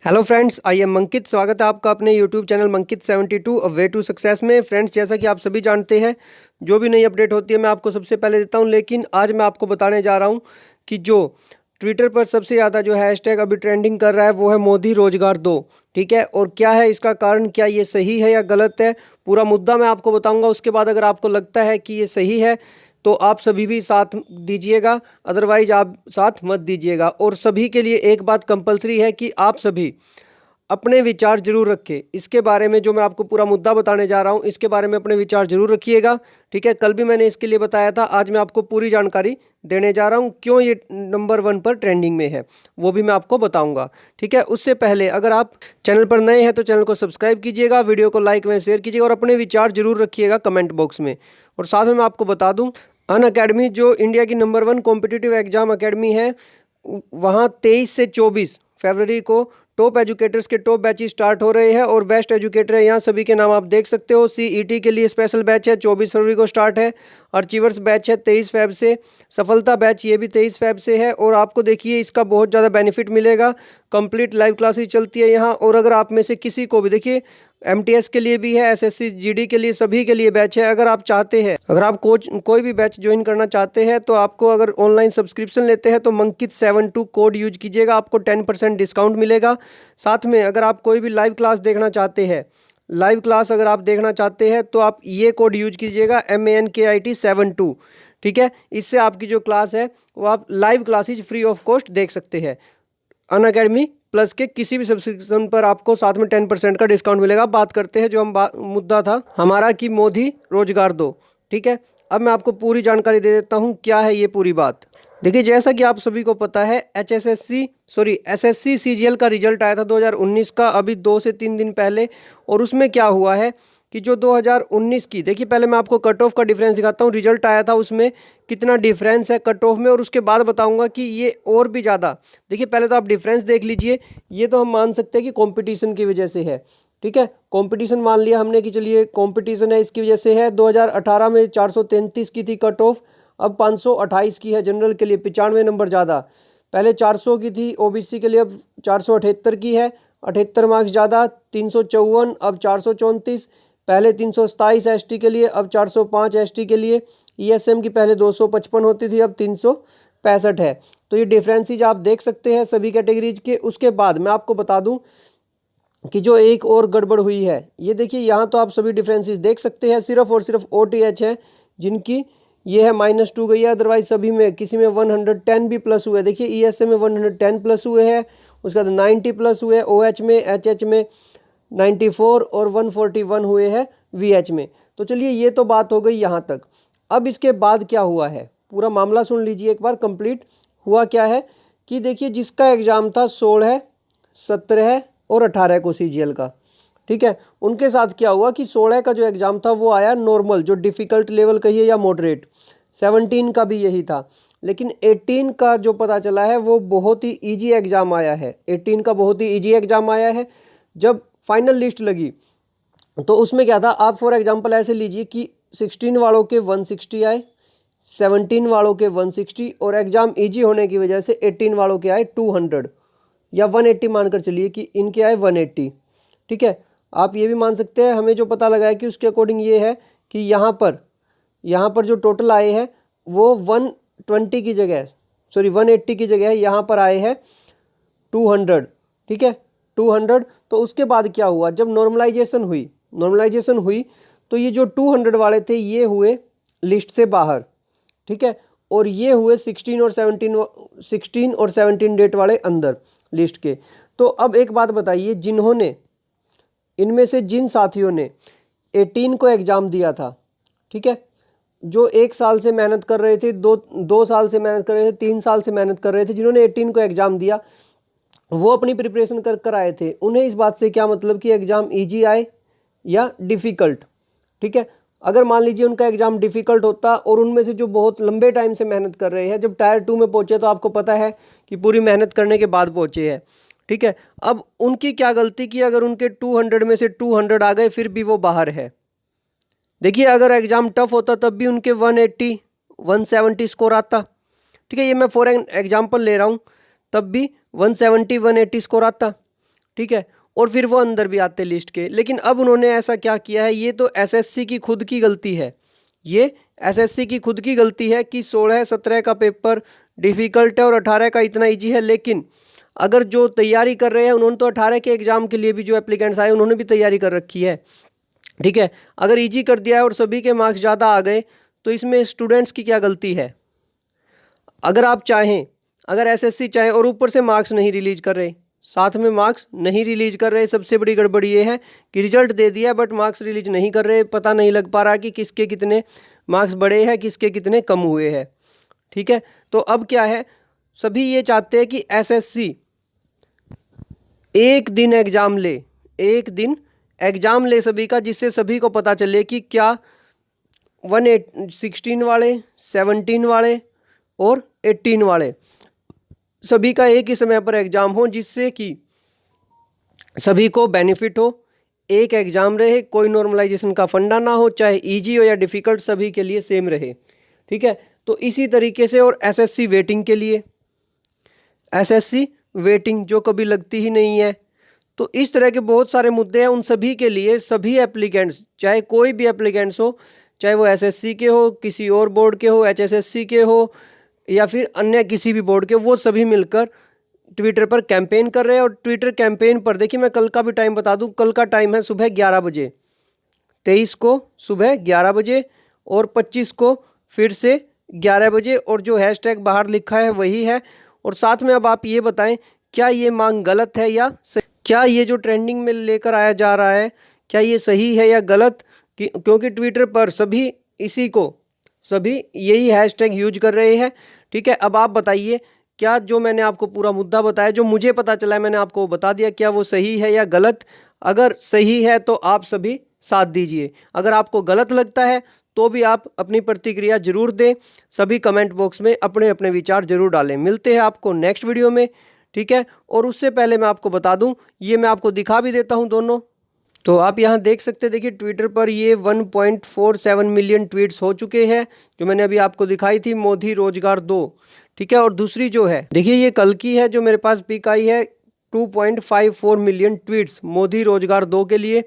Hello friends, I am Ankit. स्वागत है आपका अपने YouTube channel Mankit 72 a way to success में। फ्रेंड्स, जैसा कि आप सभी जानते हैं, जो भी नई अपडेट होती है मैं आपको सबसे पहले देता हूं, लेकिन आज मैं आपको बताने जा रहा हूं कि जो ट्विटर पर सबसे ज़्यादा जो हैशटैग अभी ट्रेंडिंग कर रहा है वो है मोदी रोजगार दो। ठीक है, और क्या है इसका कारण, क्या ये सही है या गलत है, पूरा मुद्दा मैं आपको बताऊंगा। उसके बाद अगर आपको लगता है कि ये सही है तो आप सभी भी साथ दीजिएगा, अदरवाइज आप साथ मत दीजिएगा। और सभी के लिए एक बात कंपलसरी है कि आप सभी अपने विचार जरूर रखें इसके बारे में। जो मैं आपको पूरा मुद्दा बताने जा रहा हूं इसके बारे में अपने विचार जरूर रखिएगा। ठीक है, कल भी मैंने इसके लिए बताया था, आज मैं आपको पूरी जानकारी देने जा रहा हूं क्यों ये नंबर 1 पर ट्रेंडिंग में है, वो भी मैं आपको बताऊंगा। ठीक है, उससे पहले अगर आप चैनल पर नए हैं तो चैनल को सब्सक्राइब कीजिएगा, वीडियो को लाइक व शेयर कीजिएगा और अपने विचार जरूर रखिएगा कमेंट बॉक्स में। और साथ में मैं आपको बता दूं, अन अकेडमी जो इंडिया की नंबर 1 कॉम्पिटिटिव एग्जाम अकेडमी है, वहाँ 23 से 24 फरवरी को टॉप एजुकेटर्स के टॉप बैचेस स्टार्ट हो रहे हैं और बेस्ट एजुकेटर है यहाँ, सभी के नाम आप देख सकते हो। सीईटी के लिए स्पेशल बैच है, 24 फरवरी को स्टार्ट है। अचीवर्स बैच है 23 फेब से। सफलता बैच ये भी 23 फेब से है। और आपको देखिए इसका बहुत ज़्यादा बेनिफिट मिलेगा, कंप्लीट लाइव क्लासेस चलती है यहाँ। और अगर आप में से किसी को भी, देखिए एमटीएस के लिए भी है, एसएससी जीडी के लिए, सभी के लिए बैच है। अगर आप चाहते हैं, अगर आप कोई भी बैच ज्वाइन करना चाहते हैं तो आपको, अगर ऑनलाइन सब्सक्रिप्शन लेते हैं तो मंकित 72 कोड यूज कीजिएगा, आपको 10% डिस्काउंट मिलेगा। साथ में अगर आप कोई भी लाइव क्लास देखना चाहते हैं, लाइव क्लास अगर आप देखना चाहते हैं तो आप ये कोड यूज कीजिएगा MANKIT72। ठीक है, इससे आपकी जो क्लास है वो आप live classes free of cost देख सकते हैं। अन अकेडमी प्लस के किसी भी सब्सक्रिप्शन पर आपको साथ में 10% का डिस्काउंट मिलेगा। बात करते हैं जो हम मुद्दा था हमारा कि मोदी रोजगार दो। ठीक है, अब मैं आपको पूरी जानकारी दे देता हूँ क्या है ये पूरी बात। देखिए, जैसा कि आप सभी को पता है, एसएससी सीजीएल का रिजल्ट आया था 2019 का, अभी 2 से 3 दिन पहले। और उसमें क्या हुआ है कि जो 2019 की, देखिए पहले मैं आपको कट ऑफ का डिफरेंस दिखाता हूँ। रिजल्ट आया था उसमें कितना डिफरेंस है कट ऑफ में, और उसके बाद बताऊंगा कि ये और भी ज़्यादा। देखिए पहले तो आप डिफरेंस देख लीजिए, ये तो हम मान सकते हैं कि कंपटीशन की वजह से है। ठीक है, कंपटीशन मान लिया हमने कि चलिए कंपटीशन है, इसकी वजह से है। 2018 में 433 की थी कट ऑफ, अब 528 की है जनरल के लिए, 95 नंबर ज़्यादा। पहले 400 की थी ओबीसी के लिए, अब 478 की है, 78 मार्क्स ज़्यादा। 354, अब 434। पहले 327 एसटी के लिए, अब 405 एसटी के लिए। ईएसएम की पहले 255 होती थी, अब 365 है। तो ये डिफरेंसेज आप देख सकते हैं सभी कैटेगरीज के। उसके बाद मैं आपको बता दूं कि जो एक और गड़बड़ हुई है, ये देखिए यहाँ तो आप सभी डिफरेंसेस देख सकते हैं, सिर्फ और सिर्फ OTH है जिनकी ये है -2 गई है, अदरवाइज सभी में किसी में 110 भी प्लस हुए। देखिए ईएसए में 110 प्लस हुए हैं, उसके बाद 90 प्लस हुए OH में, HH में 94 और 141 हुए हैं VH में। तो चलिए ये तो बात हो गई यहाँ तक। अब इसके बाद क्या हुआ है पूरा मामला सुन लीजिए एक बार कंप्लीट। हुआ क्या है कि देखिए जिसका एग्ज़ाम था 16, 17 और 18 को सीजीएल का, ठीक है, उनके साथ क्या हुआ कि 16 का जो एग्ज़ाम था वो आया नॉर्मल, जो डिफ़िकल्ट लेवल कहिए या मॉडरेट। 17 का भी यही था, लेकिन 18 का जो पता चला है वो बहुत ही इजी एग्ज़ाम आया है। 18 का बहुत ही इजी एग्ज़ाम आया है। जब फाइनल लिस्ट लगी तो उसमें क्या था, आप फॉर एग्जांपल ऐसे लीजिए कि 16 वालों के 160 आए, 17 वालों के 160, और एग्ज़ाम इजी होने की वजह से 18 वालों के आए 200 या 180 मानकर चलिए कि इनके आए 180। ठीक है, आप ये भी मान सकते हैं, हमें जो पता लगा है कि उसके अकॉर्डिंग ये है कि यहाँ पर जो टोटल आए हैं वो 120 की जगह, सॉरी 180 की जगह यहाँ पर आए हैं 200। ठीक है, 200। तो उसके बाद क्या हुआ, जब नॉर्मलाइजेशन हुई तो ये जो 200 वाले थे ये हुए लिस्ट से बाहर। ठीक है, और ये हुए 16 और 17 डेट वाले अंदर लिस्ट के। तो अब एक बात बताइए, जिन्होंने, इनमें से जिन साथियों ने 18 को एग्ज़ाम दिया था, ठीक है, जो 1 साल से मेहनत कर रहे थे, 2 साल से मेहनत कर रहे थे, 3 साल से मेहनत कर रहे थे, जिन्होंने 18 को एग्ज़ाम दिया, वो अपनी प्रिपरेशन कर आए थे, उन्हें इस बात से क्या मतलब कि एग्ज़ाम इजी आए या डिफ़िकल्ट। ठीक है, अगर मान लीजिए उनका एग्ज़ाम डिफ़िकल्ट होता और उनमें से जो बहुत लंबे टाइम से मेहनत कर रहे हैं, जब टायर 2 में पहुंचे तो आपको पता है कि पूरी मेहनत करने के बाद पहुंचे हैं। ठीक है, अब उनकी क्या गलती की, अगर उनके 200 में से 200 आ गए फिर भी वो बाहर है। देखिए अगर एग्ज़ाम टफ होता तब भी उनके 180 170 स्कोर आता। ठीक है, ये मैं फॉर एग्जाम्पल ले रहा हूँ, तब भी 170 180 स्कोर आता। ठीक है, और फिर वो अंदर भी आते लिस्ट के। लेकिन अब उन्होंने ऐसा क्या किया है, ये तो एसएससी की खुद की गलती है, ये एसएससी की खुद की गलती है कि 16-17 का पेपर डिफ़िकल्ट है और 18 का इतना ईजी है। लेकिन अगर जो तैयारी कर रहे हैं उन्होंने तो 18 के एग्ज़ाम के लिए भी जो एप्लीकेंट्स आए उन्होंने भी तैयारी कर रखी है, ठीक है। अगर ईजी कर दिया है और सभी के मार्क्स ज़्यादा आ गए तो इसमें स्टूडेंट्स की क्या गलती है। अगर आप चाहें, अगर एसएससी चाहे और ऊपर से मार्क्स नहीं रिलीज कर रहे, साथ में मार्क्स नहीं रिलीज कर रहे, सबसे बड़ी गड़बड़ी ये है कि रिजल्ट दे दिया बट मार्क्स रिलीज नहीं कर रहे, पता नहीं लग पा रहा कि किसके कितने मार्क्स बढ़े हैं, किसके कितने कम हुए हैं, ठीक है। तो अब क्या है, सभी ये चाहते हैं कि एसएससी एक दिन एग्ज़ाम ले, एक दिन एग्ज़ाम ले सभी का, जिससे सभी को पता चले कि क्या 16 वाले, 17 वाले और 18 वाले सभी का एक ही समय पर एग्ज़ाम हो, जिससे कि सभी को बेनिफिट हो। एक एग्ज़ाम रहे, कोई नॉर्मलाइजेशन का फंडा ना हो, चाहे इजी हो या डिफ़िकल्ट सभी के लिए सेम रहे, ठीक है। तो इसी तरीके से, और एसएससी वेटिंग के लिए, एसएससी वेटिंग जो कभी लगती ही नहीं है। तो इस तरह के बहुत सारे मुद्दे हैं, उन सभी के लिए सभी एप्लीकेंट्स, चाहे कोई भी एप्लीकेंट्स हो, चाहे वो एसएससी के हो, किसी और बोर्ड के हो, एचएसएससी के हो या फिर अन्य किसी भी बोर्ड के, वो सभी मिलकर ट्विटर पर कैंपेन कर रहे हैं। और ट्विटर कैंपेन पर देखिए, मैं कल का भी टाइम बता दूं, कल का टाइम है सुबह 11 बजे, 23 को सुबह 11 बजे और 25 को फिर से 11 बजे, और जो हैशटैग बाहर लिखा है वही है। और साथ में अब आप ये बताएं, क्या ये मांग गलत है या सही? क्या ये जो ट्रेंडिंग में लेकर आया जा रहा है, क्या ये सही है या गलत? क्योंकि ट्विटर पर सभी इसी को, सभी यही हैशटैग यूज कर रहे हैं, ठीक है। अब आप बताइए, क्या जो मैंने आपको पूरा मुद्दा बताया, जो मुझे पता चला है, मैंने आपको बता दिया, क्या वो सही है या गलत? अगर सही है तो आप सभी साथ दीजिए, अगर आपको गलत लगता है तो भी आप अपनी प्रतिक्रिया जरूर दें। सभी कमेंट बॉक्स में अपने अपने विचार जरूर डालें। मिलते हैं आपको नेक्स्ट वीडियो में, ठीक है। और उससे पहले मैं आपको बता दूं, ये मैं आपको दिखा भी देता हूं दोनों। तो आप यहाँ देख सकते हैं, देखिए ट्विटर पर ये 1.47 मिलियन ट्वीट्स हो चुके हैं, जो मैंने अभी आपको दिखाई थी, मोदी रोजगार दो, ठीक है। और दूसरी जो है, देखिए ये कल की है, जो मेरे पास पिक आई है, 2.54 मिलियन ट्वीट्स मोदी रोजगार दो के लिए,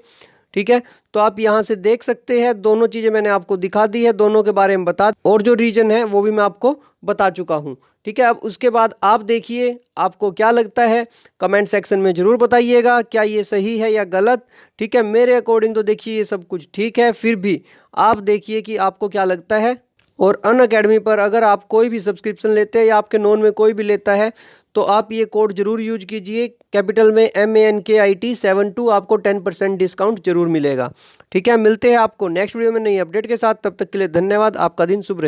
ठीक है। तो आप यहाँ से देख सकते हैं, दोनों चीज़ें मैंने आपको दिखा दी है, दोनों के बारे में बता, और जो रीजन है वो भी मैं आपको बता चुका हूँ, ठीक है। अब उसके बाद आप देखिए, आपको क्या लगता है, कमेंट सेक्शन में ज़रूर बताइएगा, क्या ये सही है या गलत, ठीक है। मेरे अकॉर्डिंग तो देखिए ये सब कुछ ठीक है, फिर भी आप देखिए कि आपको क्या लगता है। और अनअकैडमी पर अगर आप कोई भी सब्सक्रिप्शन लेते हैं या आपके नोन में कोई भी लेता है, तो आप ये कोड जरूर यूज कीजिए, कैपिटल में MANKIT72, आपको 10% डिस्काउंट जरूर मिलेगा, ठीक है। मिलते हैं आपको नेक्स्ट वीडियो में नई अपडेट के साथ, तब तक के लिए धन्यवाद। आपका दिन शुभ रहे।